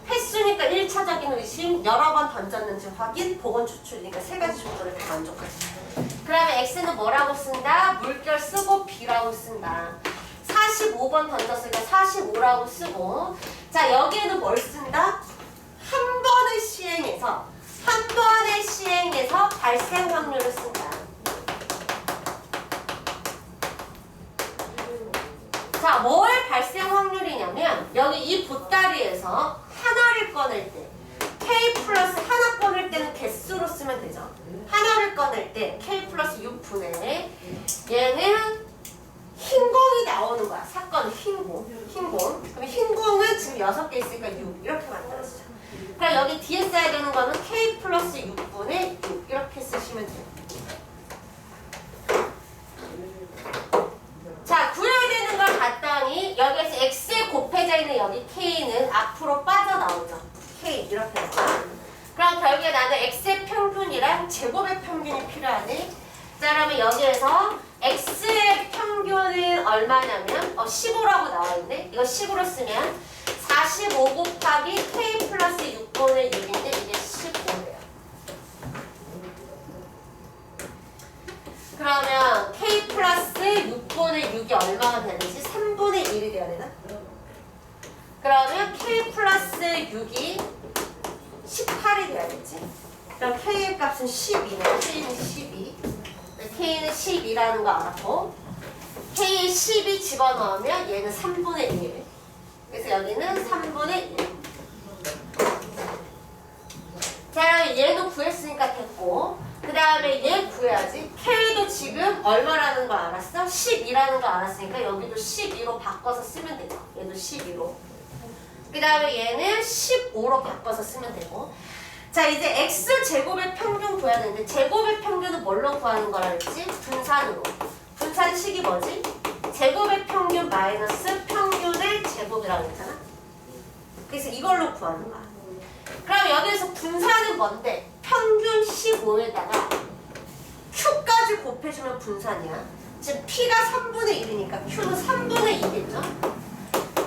S1: 횟수니까 1차적인 의심, 여러 번 던졌는지 확인, 복원 추출이니까 세 가지 조건을 다 만족하지. 그러면 x는 뭐라고 쓴다? 물결 쓰고 b라고 쓴다. 45번 던졌으니까 45라고 쓰고, 자, 여기에는 뭘 쓴다? 한 번의 시행에서 발생 확률을 쓴다. 자, 뭘 발생 확률이냐면 여기 이 보따리에서 하나를 꺼낼 때 K 플러스 하나 꺼낼 때는 개수로 쓰면 되죠. 하나를 꺼낼 때 K 플러스 6분의 얘는 흰공이 나오는 거야. 사건은 흰공. 그럼 흰공은 지금 6개 있으니까 6 이렇게 만들어주죠. 그럼 여기 뒤에 써야 되는 거는 K 플러스 6분의 6 이렇게 쓰시면 돼요. 자, 구해야 되는 걸 봤더니 여기에서 x에 곱해져 있는 여기 k는 앞으로 빠져나오죠. k 이렇게 해서. 그럼 결국에 나는 x의 평균이랑 제곱의 평균이 필요하네. 자, 그러면 여기에서 x의 평균은 얼마냐면 15라고 나와있네. 이거 10으로 쓰면 45 곱하기 k 플러스 6분의 6인데 이게 15예요. 그러면 k 플러스 6분의 6이 얼마가 되는지 3분의 1이 돼야 되나? 그러면 k 플러스 6이 18이 돼야겠지? 그럼 k의 값은 12네. k는 12. k는 12라는 거 알았고, k에 12 집어넣으면 얘는 3분의 1. 그래서 여기는 3분의 1. 자, 얘도 구했으니까 됐고, 그 다음에 얘 구해야지. K도 지금 얼마라는 거 알았어? 12라는 거 알았으니까 여기도 12로 바꿔서 쓰면 되죠. 얘도 12로. 그 다음에 얘는 15로 바꿔서 쓰면 되고. 자, 이제 X제곱의 평균 구해야 되는데 제곱의 평균은 뭘로 구하는 거라 그랬지? 분산으로. 분산식이 뭐지? 제곱의 평균 마이너스 평균의 제곱이라고 했잖아. 그래서 이걸로 구하는 거야. 그럼 여기에서 분산은 뭔데? 평균 15에다가 Q까지 곱해주면 분산이야. 지금 P가 3분의 1이니까 Q는 3분의 2겠죠?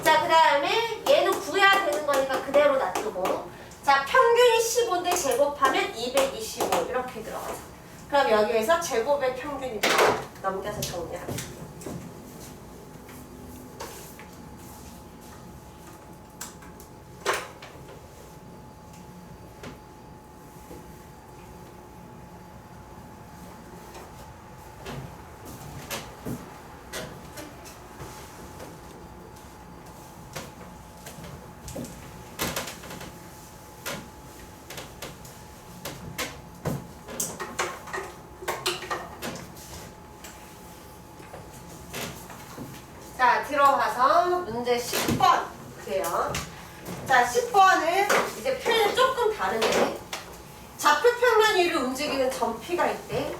S1: 자, 그 다음에 얘는 구해야 되는 거니까 그대로 놔두고, 자, 평균이 15인데 제곱하면 225 이렇게 들어가죠. 그럼 여기에서 제곱의 평균이 넘겨서 정리하겠습니다. 자, 들어가서 문제 10번 그래요. 자, 10번은 이제 표현이 조금 다른데, 좌표평면 위를 움직이는 점피가 있대.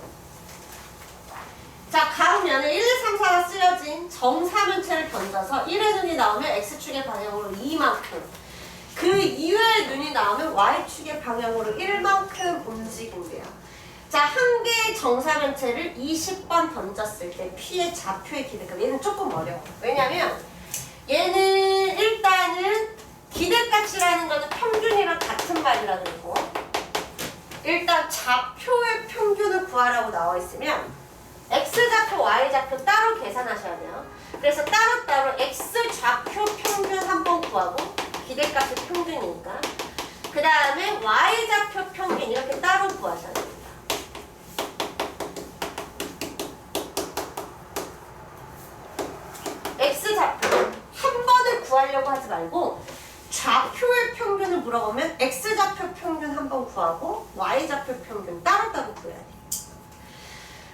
S1: 자, 각 면에 1, 2, 3, 4가 쓰여진 정사면체를 던져서 1의 눈이 나오면 X축의 방향으로 2만큼, 그 이외의 눈이 나오면 Y축의 방향으로 1만큼 움직인대요. 자, 한 개의 정사면체를 20번 던졌을 때 P의 좌표의 기대값. 얘는 조금 어려워. 왜냐면 얘는 일단은 기대값이라는 거는 평균이랑 같은 말이라 그러고, 일단 좌표의 평균을 구하라고 나와 있으면 X좌표, Y좌표 따로 계산하셔야 돼요. 그래서 따로따로 X좌표 평균 한번 구하고, 기대값이 평균이니까. 그 다음에 Y좌표 평균 이렇게 따로 구하셔야 돼요. X좌표 한 번에 구하려고 하지 말고 좌표의 평균을 물어보면 X좌표 평균 한 번 구하고 Y좌표 평균 따로따로 구해야 돼.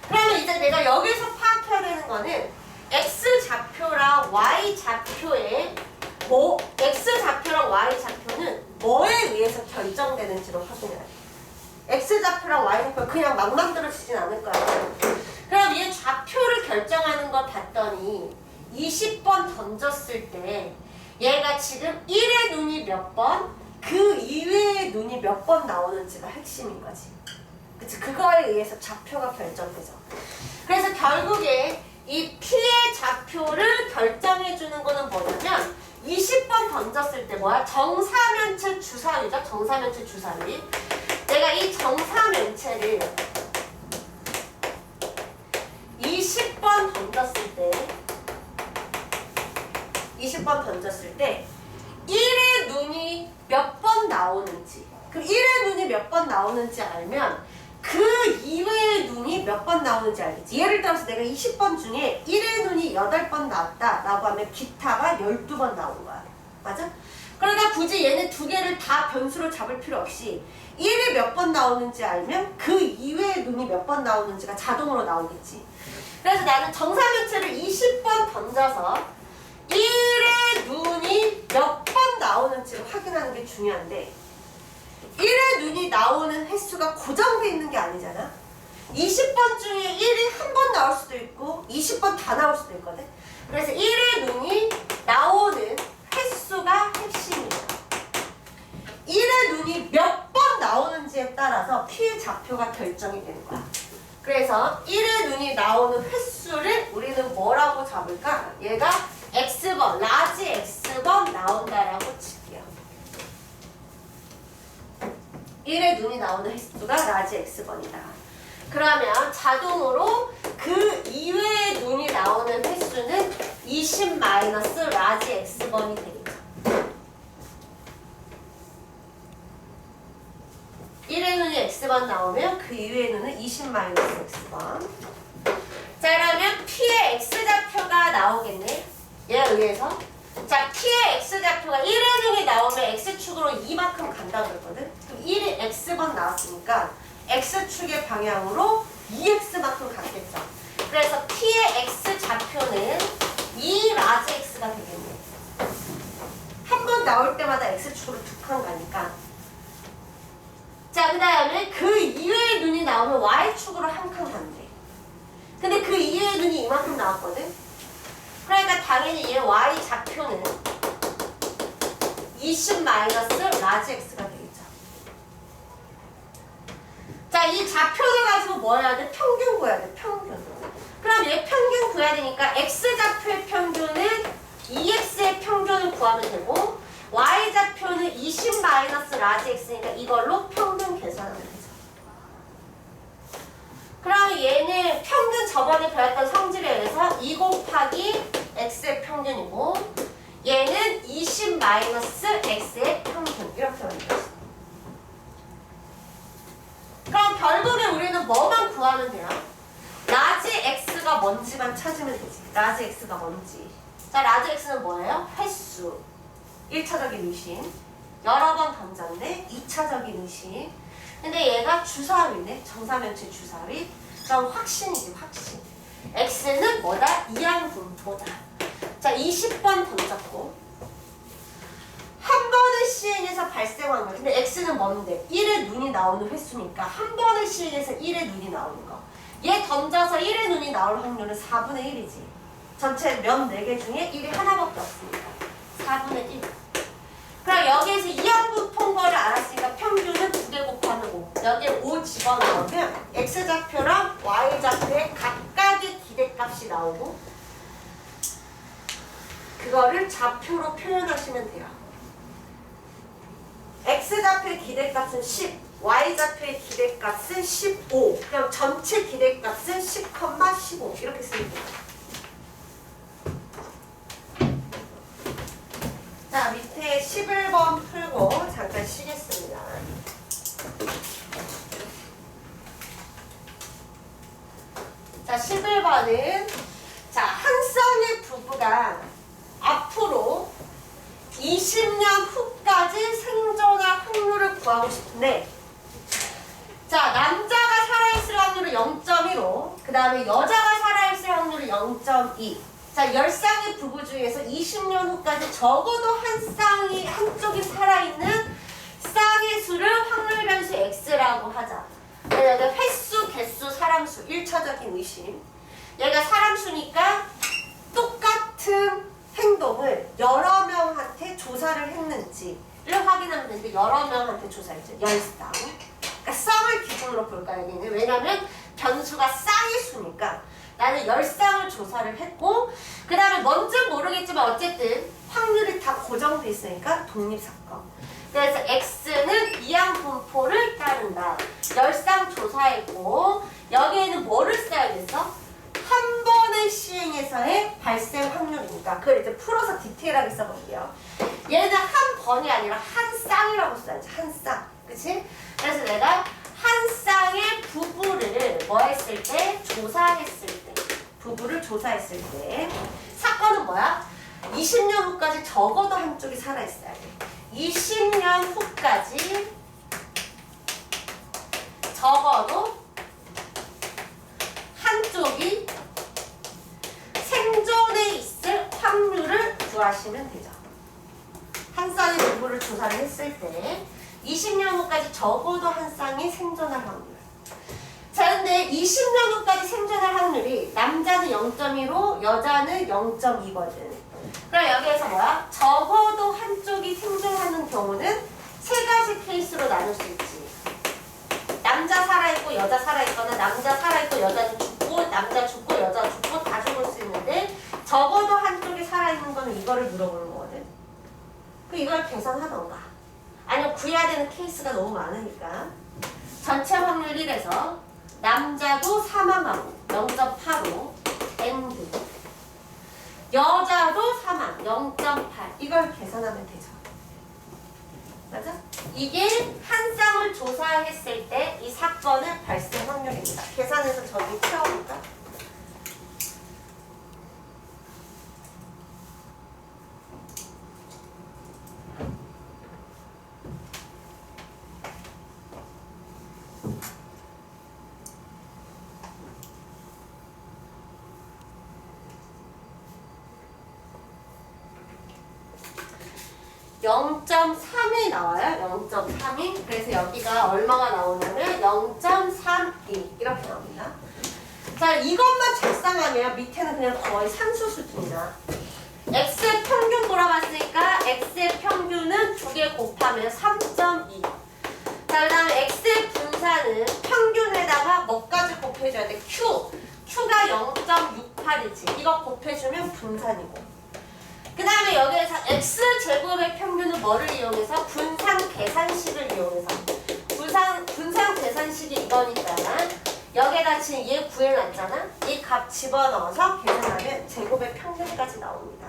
S1: 그러면 이제 내가 여기서 파악해야 되는 거는 X좌표랑 Y좌표의 X좌표랑 Y좌표는 뭐에 의해서 결정되는지로 확인해야 돼. X좌표랑 Y좌표 그냥 막 만들어지진 않을 거야. 그럼 그랬더니 20번 던졌을 때 얘가 지금 1의 눈이 몇 번, 그 이외의 눈이 몇 번 나오는지가 핵심인 거지. 그치? 그거에 의해서 좌표가 결정되죠. 그래서 결국에 이 P의 좌표를 결정해주는 거는 뭐냐면 20번 던졌을 때 뭐야? 정사면체 주사위죠. 정사면체 주사위. 내가 이 정사면체를 20번 던졌을 때 1의 눈이 몇 번 나오는지, 그 1의 눈이 몇 번 나오는지 알면 그 이외의 눈이 몇 번 나오는지 알겠지. 예를 들어서 내가 20번 중에 1의 눈이 8번 나왔다 라고 하면 기타가 12번 나온 거야. 맞아? 그러니까 굳이 얘네 두 개를 다 변수로 잡을 필요 없이 1이 몇 번 나오는지 알면 그 이외의 눈이 몇 번 나오는지가 자동으로 나오겠지. 그래서 나는 정사면체를 20번 던져서 1의 눈이 몇 번 나오는지를 확인하는 게 중요한데 1의 눈이 나오는 횟수가 고정되어 있는 게 아니잖아. 20번 중에 1이 한 번 나올 수도 있고 20번 다 나올 수도 있거든. 그래서 1의 눈이 나오는 횟수가 핵심이야. 1의 눈이 몇 번 나오는지에 따라서 P의 좌표가 결정이 되는 거야. 그래서 1의 눈이 나오는 횟수를 우리는 뭐라고 잡을까? 얘가 X번, 라지 X번 나온다라고 칠게요. 1의 눈이 나오는 횟수가 라지 X번이다. 그러면 자동으로 그 이외의 눈이 나오는 횟수는 20 마이너스 라지 X번이 되겠죠. 1의 눈이 X번 나오면 그 이외의 눈은 20 마이너스 X번. 자, 그러면 P의 X좌표가 나오겠네. 얘에 의해서. 자, P의 X좌표가 1의 눈이 나오면 X축으로 이만큼 간다고 그랬거든. 그럼 1이 X번 나왔으니까 X축의 방향으로 2X만큼 갔겠죠. 그래서 P의 X좌표는 2 라지 X가 되겠네. 한 번 나올 때마다 X축으로 두 칸 가니까. 자, 그 다음에 그 이외의 눈이 나오면 Y축으로 한 칸 간대. 근데 그 이외의 눈이 이만큼 나왔거든. 그러니까 당연히 얘 Y 좌표는 20 마이너스 라지 X가 되겠죠. 자, 이 좌표를 가지고 뭐 해야 돼? 평균 구해야 돼, 평균. 그럼 얘 평균 구해야 되니까 X좌표의 평균은 2X의 평균을 구하면 되고 Y좌표는 20 마이너스 라지 X니까 이걸로 평균 계산하면 되죠. 그럼 얘는 평균 저번에 배웠던 성질에 의해서 2 곱하기 X의 평균이고 얘는 20 마이너스 X의 평균 이렇게 만들었어. 그럼 결국에 우리는 뭐만 구하면 돼요? 라지 X가 뭔지만 찾으면 되지. 라지 X가 뭔지. 자, 라지 X는 뭐예요? 횟수. 1차적인 의심. 여러 번 던졌네. 2차적인 의심. 근데 얘가 주사위네. 정사면체 주사위. 그럼 확신이지, 확신. X는 뭐다? 이항분포다. 자, 20번 던졌고 한 번의 시행에서 발생한 거. 근데 X는 뭔데? 1의 눈이 나오는 횟수니까 한 번의 시행에서 1의 눈이 나오는 거. 얘 던져서 1의 눈이 나올 확률은 4분의 1이지. 전체 면 4개 중에 1이 하나밖에 없으니까 4분의 1. 그럼 여기에서 이항분포인 거를 알았으니까 평균은 2개 곱하면 5. 여기에 5 집어넣으면 X좌표랑 Y좌표의 각각의 기대값이 나오고 그거를 좌표로 표현하시면 돼요. X좌표의 기대값은 10, Y좌표의 기대값은 15. 그럼 전체 기대값은 10,15 이렇게 쓰면 돼요. 자, 밑에 11번 풀고 잠깐 쉬겠습니다. 자, 11번은 자, 한 쌍의 부부가 앞으로 20년 후까지 생존할 확률을 구하고 싶은데 자, 남자가 살아있을 확률은 0.15, 그 다음에 여자가 살아있을 확률은 0.2. 자, 10쌍의 부부 중에서 20년 후까지 적어도 한쪽이 살아있는 쌍의 수를 확률 변수 X라고 하자. 여기가 횟수, 개수, 사람수, 1차적인 의심. 얘가 사람수니까 내용을 여러 명한테 조사를 했는지를 확인하면 되는데 여러 명한테 조사했죠. 10쌍. 그러니까 쌍을 기준으로 볼까요, 여기는? 왜냐면 변수가 쌍의 수니까 나는 10쌍을 조사를 했고 그 다음에 뭔지는 모르겠지만 어쨌든 확률이 다 고정돼 있으니까 독립사건. 그래서 X는 이항 분포를 따른다. 10쌍 조사했고 여기에는 뭐를 써야겠어? 한 번의 시행에서의 발생 확률이니까 그걸 이제 풀어서 디테일하게 써볼게요. 얘는 한 번이 아니라 한 쌍이라고 써야지. 한 쌍. 그치? 그래서 내가 한 쌍의 부부를 뭐 했을 때? 조사했을 때. 부부를 조사했을 때. 사건은 뭐야? 20년 후까지 적어도 한쪽이 살아있어야 돼. 20년 후까지 적어도 한쪽이 생존해 있을 확률을 구하시면 되죠. 한 쌍의 부부를 조사를 했을 때 20년 후까지 적어도 한 쌍이 생존할 확률. 자, 근데 20년 후까지 생존할 확률이 남자는 0.15, 여자는 0.2거든. 그럼 여기에서 뭐야? 적어도 한쪽이 생존하는 경우는 세 가지 케이스로 나눌 수 있지. 남자 살아있고 여자 살아있거나 남자 살아있고 여자는 죽고 남자 죽고 여자 죽고 다 죽을 수 있는데 적어도 한쪽이 살아있는 거는 이거를 물어보는 거거든. 그 이걸 계산하던가 아니면 구해야 되는 케이스가 너무 많으니까 전체 확률 1에서 남자도 사망하고 0.85 and 여자도 사망 0.8 이걸 계산하면 되죠. 맞아? 이게 한 쌍을 조사했을 때 이 사건의 발생 확률입니다. 계산해서 저기 채워볼까? (0.3이) 나와요. 0.32. 그래서 여기가 얼마가 나오냐면 0.32 이렇게 나옵니다. 자, 이것만 작성하면 밑에는 그냥 거의 산수 수준이다. x의 평균 물어봤으니까 x의 평균은 2개 곱하면 3.2. 자, 그 다음에 x의 분산은 평균에다가 뭐까지 곱해줘야 돼? q가 0.68이지. 이거 곱해주면 분산이고. 그 다음에 여기에서 x제곱의 평균은 뭐를 이용해서? 분산 계산식을 이용해서. 분산 계산식이 이거니까 여기에다 지금 얘 구해놨잖아? 이 값 집어넣어서 계산하면 제곱의 평균까지 나옵니다.